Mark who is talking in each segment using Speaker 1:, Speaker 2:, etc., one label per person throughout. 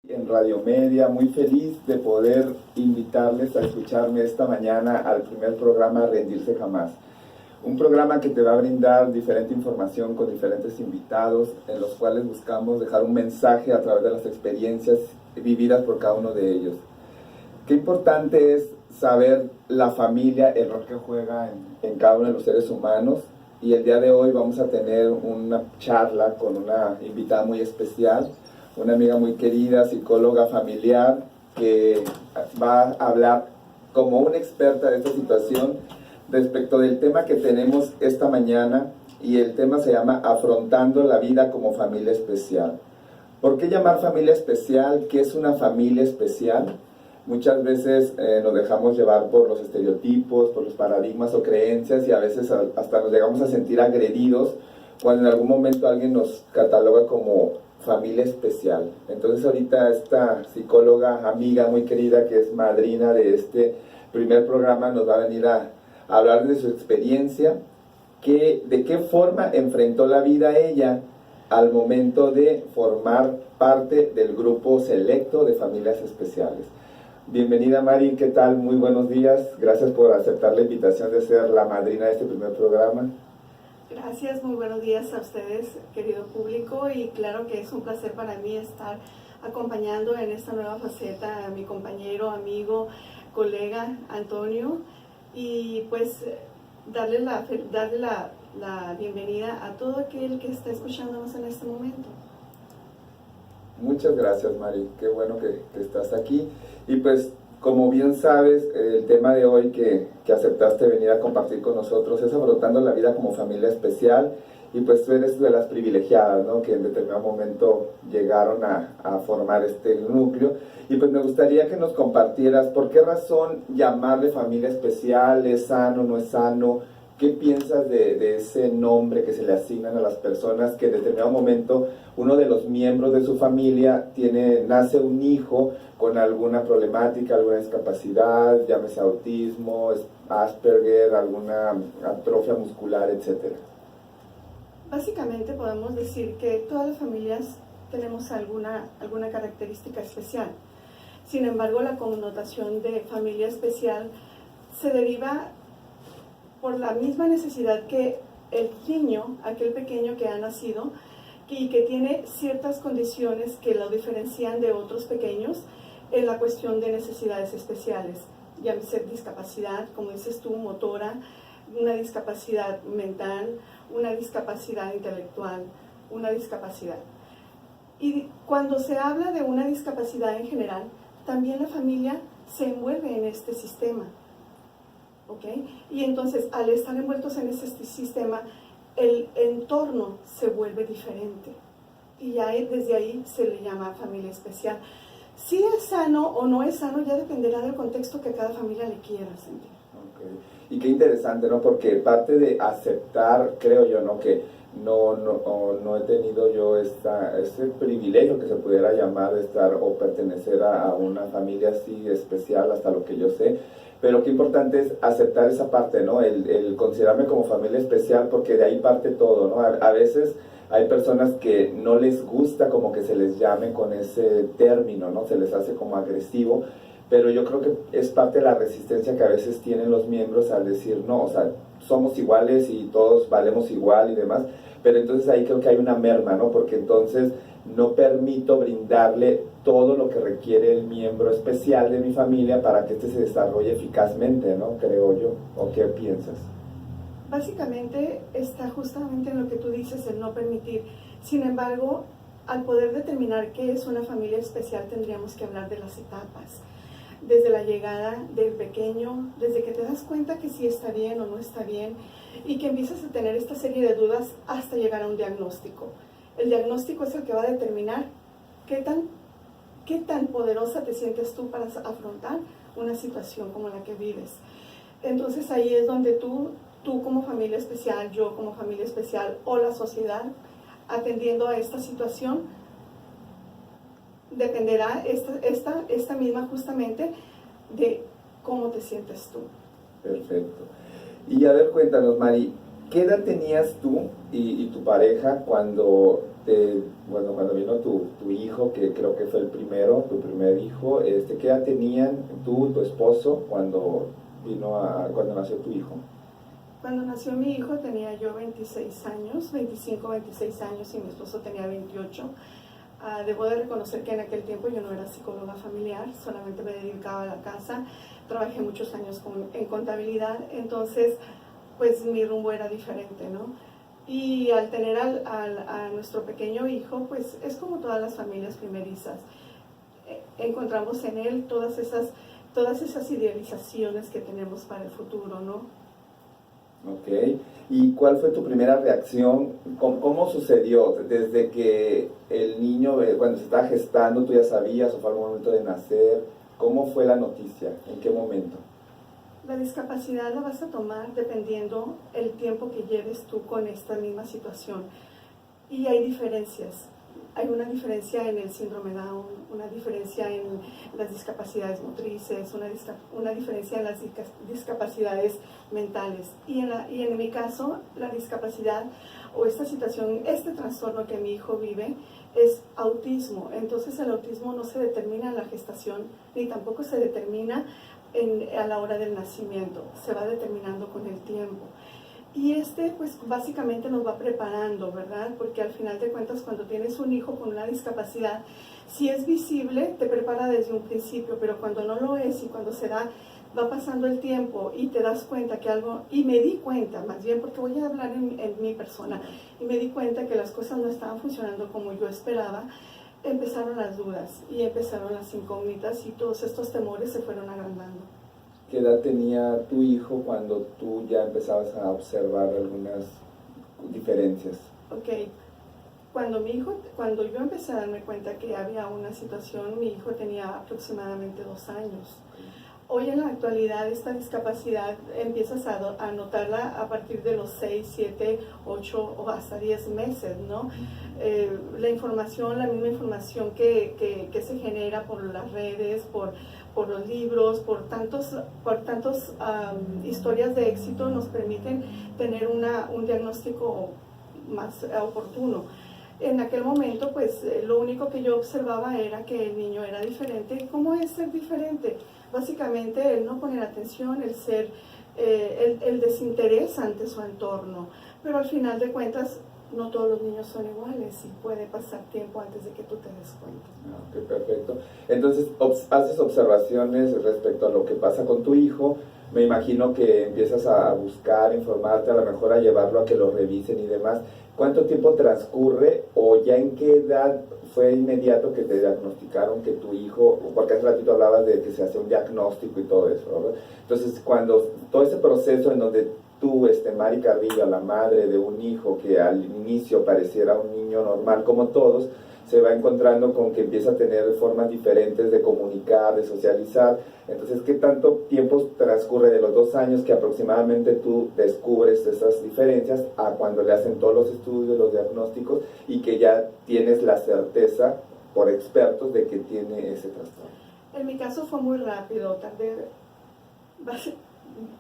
Speaker 1: En Radio Media, muy feliz de poder invitarles a escucharme esta mañana al primer programa Rendirse Jamás. Un programa que te va a brindar diferente información con diferentes invitados, en los cuales buscamos dejar un mensaje a través de las experiencias vividas por cada uno de ellos. Qué importante es saber la familia, el rol que juega en cada uno de los seres humanos. Y el día de hoy vamos a tener una charla con una invitada muy especial, una amiga muy querida, psicóloga familiar, que va a hablar como una experta de esta situación respecto del tema que tenemos esta mañana, y el tema se llama Afrontando la vida como familia especial. ¿Por qué llamar familia especial? ¿Qué es una familia especial? Muchas veces nos dejamos llevar por los estereotipos, por los paradigmas o creencias, y a veces hasta nos llegamos a sentir agredidos cuando en algún momento alguien nos cataloga como familia especial. Entonces ahorita esta psicóloga, amiga muy querida, que es madrina de este primer programa, nos va a venir a hablar de su experiencia, de qué forma enfrentó la vida ella al momento de formar parte del grupo selecto de familias especiales. Bienvenida, Mari, ¿qué tal? Muy buenos días, gracias por aceptar la invitación de ser la madrina de este primer programa.
Speaker 2: Gracias, muy buenos días a ustedes, querido público, y claro que es un placer para mí estar acompañando en esta nueva faceta a mi compañero, amigo, colega Antonio, y pues darle la bienvenida a todo aquel que está escuchándonos en este momento.
Speaker 1: Muchas gracias, Mari, qué bueno que estás aquí. Y pues, como bien sabes, el tema de hoy que aceptaste venir a compartir con nosotros es afrontando la vida como familia especial, y pues tú eres de las privilegiadas, ¿no?, que en determinado momento llegaron a formar este núcleo. Y pues me gustaría que nos compartieras por qué razón llamarle familia especial. ¿Es sano, no es sano? ¿Qué piensas de ese nombre que se le asignan a las personas que en determinado momento uno de los miembros de su familia nace un hijo con alguna problemática, alguna discapacidad, llámese autismo, Asperger, alguna atrofia muscular, etcétera?
Speaker 2: Básicamente podemos decir que todas las familias tenemos alguna característica especial. Sin embargo, la connotación de familia especial se deriva por la misma necesidad que el niño, aquel pequeño que ha nacido y que tiene ciertas condiciones que lo diferencian de otros pequeños en la cuestión de necesidades especiales, llámese discapacidad, como dices tú, motora, una discapacidad mental, una discapacidad intelectual, una discapacidad. Y cuando se habla de una discapacidad en general, también la familia se envuelve en este sistema. ¿Okay? Y entonces, al estar envueltos en ese sistema, el entorno se vuelve diferente. Y ya desde ahí se le llama familia especial. Si es sano o no es sano, ya dependerá del contexto que cada familia le quiera sentir.
Speaker 1: Okay. Y qué interesante, ¿no? Porque parte de aceptar, creo yo, ¿no?, que no he tenido yo ese privilegio que se pudiera llamar de estar o pertenecer a una familia así especial, hasta lo que yo sé. Pero qué importante es aceptar esa parte, ¿no? El considerarme como familia especial, porque de ahí parte todo, ¿no? A veces hay personas que no les gusta como que se les llame con ese término, ¿no? Se les hace como agresivo, pero yo creo que es parte de la resistencia que a veces tienen los miembros al decir, no, o sea, somos iguales y todos valemos igual y demás. Pero entonces ahí creo que hay una merma, ¿no? Porque entonces no permito brindarle todo lo que requiere el miembro especial de mi familia para que éste se desarrolle eficazmente, ¿no? Creo yo. ¿O qué piensas?
Speaker 2: Básicamente está justamente en lo que tú dices, el no permitir. Sin embargo, al poder determinar qué es una familia especial, tendríamos que hablar de las etapas. Desde la llegada del pequeño, desde que te das cuenta que sí está bien o no está bien, y que empiezas a tener esta serie de dudas hasta llegar a un diagnóstico. El diagnóstico es el que va a determinar qué tan poderosa te sientes tú para afrontar una situación como la que vives. Entonces ahí es donde tú como familia especial, yo como familia especial, o la sociedad atendiendo a esta situación, dependerá esta misma justamente de cómo te sientes tú.
Speaker 1: Perfecto. Y a ver, cuéntanos, Mari, ¿qué edad tenías tú y tu pareja cuando bueno, cuando vino tu hijo, que creo que fue el primero, tu primer hijo, ¿qué edad tenían tú, tu esposo, cuando nació tu hijo?
Speaker 2: Cuando nació mi hijo tenía yo 26 años, 25, 26 años, y mi esposo tenía 28. Debo de reconocer que en aquel tiempo yo no era psicóloga familiar, solamente me dedicaba a la casa, trabajé muchos años en contabilidad, entonces pues mi rumbo era diferente, ¿no? Y al tener a nuestro pequeño hijo, pues es como todas las familias primerizas, encontramos en él todas esas idealizaciones que tenemos para el futuro, ¿no?
Speaker 1: Ok, ¿y cuál fue tu primera reacción? ¿Cómo sucedió? Desde que el niño, cuando se estaba gestando, tú ya sabías, o fue al momento de nacer, ¿cómo fue la noticia? ¿En qué momento?
Speaker 2: La discapacidad la vas a tomar dependiendo el tiempo que lleves tú con esta misma situación. Y hay diferencias. Hay una diferencia en el síndrome Down, una diferencia en las discapacidades motrices, una diferencia en las discapacidades mentales. Y en mi caso, la discapacidad o esta situación, este trastorno que mi hijo vive es autismo. Entonces el autismo no se determina en la gestación, ni tampoco se determina a la hora del nacimiento, se va determinando con el tiempo. Y pues básicamente nos va preparando, ¿verdad? Porque al final de cuentas, cuando tienes un hijo con una discapacidad, si es visible, te prepara desde un principio, pero cuando no lo es y cuando va pasando el tiempo y te das cuenta que algo, y me di cuenta, más bien porque voy a hablar en mi persona, y me di cuenta que las cosas no estaban funcionando como yo esperaba, empezaron las dudas y empezaron las incógnitas y todos estos temores se fueron agrandando.
Speaker 1: ¿Qué edad tenía tu hijo cuando tú ya empezabas a observar algunas diferencias?
Speaker 2: Ok, cuando yo empecé a darme cuenta que había una situación, mi hijo tenía aproximadamente 2 años. Hoy en la actualidad esta discapacidad empiezas a notarla a partir de los 6, 7, 8 o hasta 10 meses, ¿no? La misma información que se genera por las redes, por los libros, por tantos historias de éxito nos permiten tener un diagnóstico más oportuno. En aquel momento, pues lo único que yo observaba era que el niño era diferente. ¿Cómo es ser diferente? Básicamente el no poner atención, el desinterés ante su entorno. Pero al final de cuentas, no todos los niños son iguales y puede pasar tiempo antes de que tú te des cuenta.
Speaker 1: Ok, perfecto. Entonces, haces observaciones respecto a lo que pasa con tu hijo. Me imagino que empiezas a buscar, informarte, a lo mejor a llevarlo a que lo revisen y demás. ¿Cuánto tiempo transcurre o ya en qué edad fue inmediato que te diagnosticaron que tu hijo, porque hace ratito hablabas de que se hace un diagnóstico y todo eso, ¿verdad? Entonces, cuando todo ese proceso en donde tú, Mari Carrillo, la madre de un hijo que al inicio pareciera un niño normal como todos, se va encontrando con que empieza a tener formas diferentes de comunicar, de socializar. Entonces, ¿qué tanto tiempo transcurre de los 2 años que aproximadamente tú descubres esas diferencias a cuando le hacen todos los estudios, los diagnósticos y que ya tienes la certeza por expertos de que tiene ese trastorno?
Speaker 2: En mi caso fue muy rápido,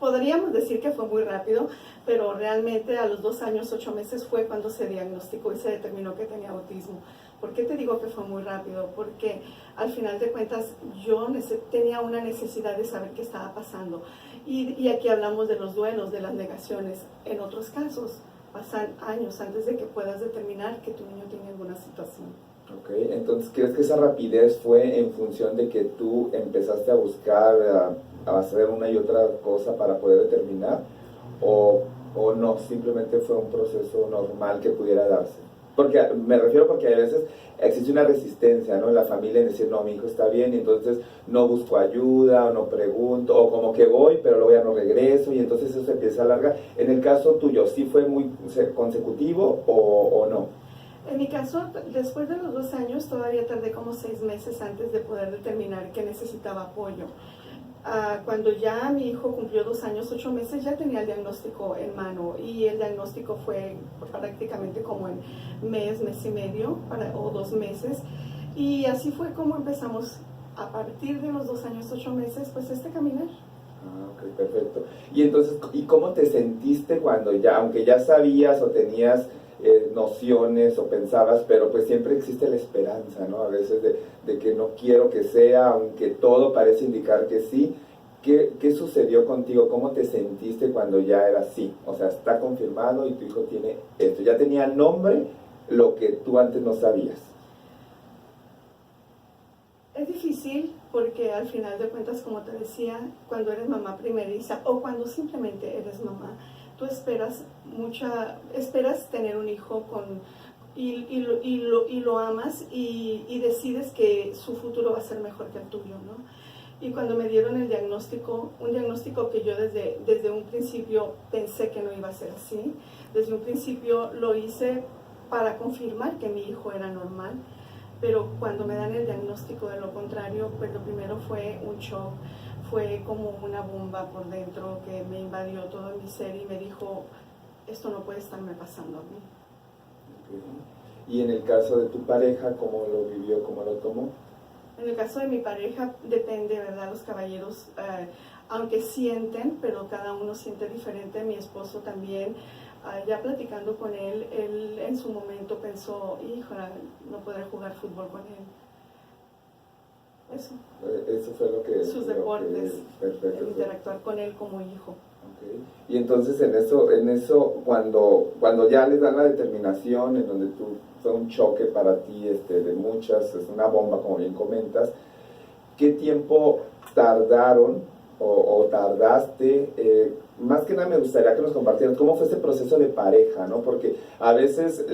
Speaker 2: podríamos decir que fue muy rápido, pero realmente a los 2 años, 8 meses fue cuando se diagnosticó y se determinó que tenía autismo. ¿Por qué te digo que fue muy rápido? Porque al final de cuentas yo tenía una necesidad de saber qué estaba pasando. Y aquí hablamos de los duelos, de las negaciones. En otros casos pasan años antes de que puedas determinar que tu niño tiene alguna situación.
Speaker 1: Ok, entonces, ¿crees que esa rapidez fue en función de que tú empezaste a buscar, a hacer una y otra cosa para poder determinar? ¿O no, simplemente fue un proceso normal que pudiera darse? Porque me refiero porque a veces existe una resistencia, ¿no?, en la familia en decir, no, mi hijo está bien, y entonces no busco ayuda, o no pregunto, o como que voy, pero luego ya no regreso, y entonces eso se empieza a alargar. En el caso tuyo, ¿sí fue muy consecutivo o no?
Speaker 2: En mi caso, después de los 2 años, todavía tardé como 6 meses antes de poder determinar que necesitaba apoyo. Cuando ya mi hijo cumplió 2 años, 8 meses, ya tenía el diagnóstico en mano, y el diagnóstico fue prácticamente como en mes y medio o 2 meses, y así fue como empezamos a partir de los 2 años, 8 meses, pues caminar.
Speaker 1: Ok, perfecto. Y entonces, ¿y cómo te sentiste cuando ya, aunque ya sabías o tenías nociones o pensabas, pero pues siempre existe la esperanza, ¿no? A veces de que no quiero que sea, aunque todo parece indicar que sí. ¿Qué sucedió contigo? ¿Cómo te sentiste cuando ya era así? O sea, está confirmado y tu hijo tiene esto. Ya tenía nombre, lo que tú antes no sabías.
Speaker 2: Es difícil porque al final de cuentas, como te decía, cuando eres mamá primeriza o cuando simplemente eres mamá, tú esperas tener un hijo y lo amas y decides que su futuro va a ser mejor que el tuyo, ¿no? Y cuando me dieron el diagnóstico, un diagnóstico que yo desde un principio pensé que no iba a ser así, desde un principio lo hice para confirmar que mi hijo era normal, pero cuando me dan el diagnóstico de lo contrario, pues lo primero fue un shock, fue como una bomba por dentro que me invadió todo mi ser y me dijo, esto no puede estarme pasando a mí.
Speaker 1: Okay. Y en el caso de tu pareja, ¿cómo lo vivió, cómo lo tomó?
Speaker 2: En el caso de mi pareja, depende, ¿verdad? Los caballeros, aunque sienten, pero cada uno siente diferente. Mi esposo también, ya platicando con él en su momento pensó, híjole, no poder jugar fútbol con él. Eso.
Speaker 1: Eso fue lo que...
Speaker 2: Sus deportes,
Speaker 1: perfecto,
Speaker 2: interactuar con él como hijo.
Speaker 1: Okay. Y entonces en eso cuando ya les dan la determinación, en donde fue un choque para ti de muchas, es una bomba como bien comentas, ¿qué tiempo tardaron o tardaste? Más que nada me gustaría que nos compartieras cómo fue ese proceso de pareja, ¿no? Porque a veces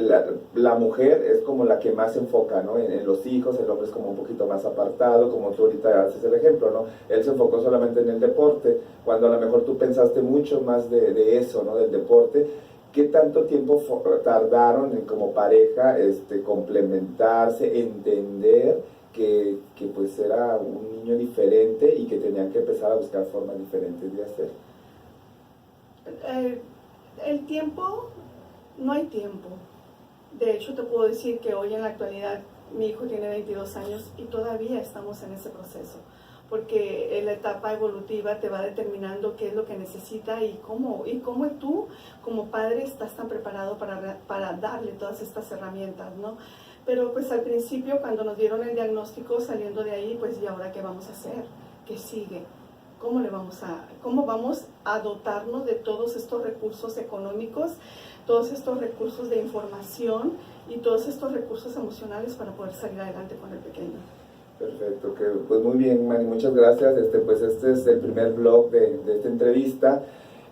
Speaker 1: la mujer es como la que más se enfoca, ¿no? En los hijos, el hombre es como un poquito más apartado, como tú ahorita haces el ejemplo, ¿no? Él se enfocó solamente en el deporte, cuando a lo mejor tú pensaste mucho más de eso, ¿no? Del deporte. ¿Qué tanto tiempo tardaron en como pareja complementarse, entender que pues era un niño diferente y que tenían que empezar a buscar formas diferentes de hacer?
Speaker 2: El tiempo, no hay tiempo. De hecho, te puedo decir que hoy en la actualidad mi hijo tiene 22 años y todavía estamos en ese proceso, porque la etapa evolutiva te va determinando qué es lo que necesita y cómo tú como padre estás tan preparado para darle todas estas herramientas, ¿no? Pero pues al principio cuando nos dieron el diagnóstico, saliendo de ahí, pues ¿y ahora qué vamos a hacer? ¿Qué sigue? ¿Cómo vamos a dotarnos de todos estos recursos económicos, todos estos recursos de información y todos estos recursos emocionales para poder salir adelante con el pequeño?
Speaker 1: Perfecto, pues muy bien, Mari, muchas gracias. Pues este es el primer blog de esta entrevista.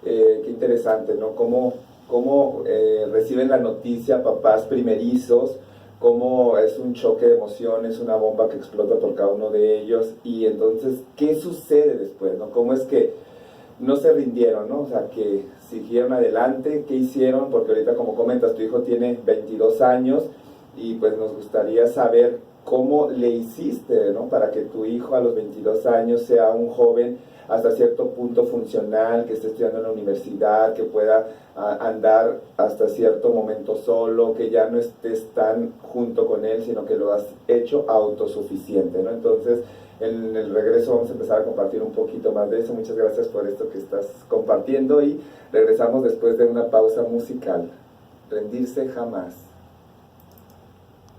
Speaker 1: Qué interesante, ¿no? Cómo reciben la noticia papás primerizos, cómo es un choque de emociones, una bomba que explota por cada uno de ellos, y entonces, ¿qué sucede después, no? ¿Cómo es que no se rindieron, no? O sea, que siguieron adelante, ¿qué hicieron? Porque ahorita, como comentas, tu hijo tiene 22 años, y pues nos gustaría saber cómo le hiciste, ¿no? Para que tu hijo a los 22 años sea un joven hasta cierto punto funcional, que esté estudiando en la universidad, que pueda andar hasta cierto momento solo, que ya no estés tan junto con él, sino que lo has hecho autosuficiente, ¿no? Entonces, en el regreso vamos a empezar a compartir un poquito más de eso. Muchas gracias por esto que estás compartiendo y regresamos después de una pausa musical. Rendirse jamás.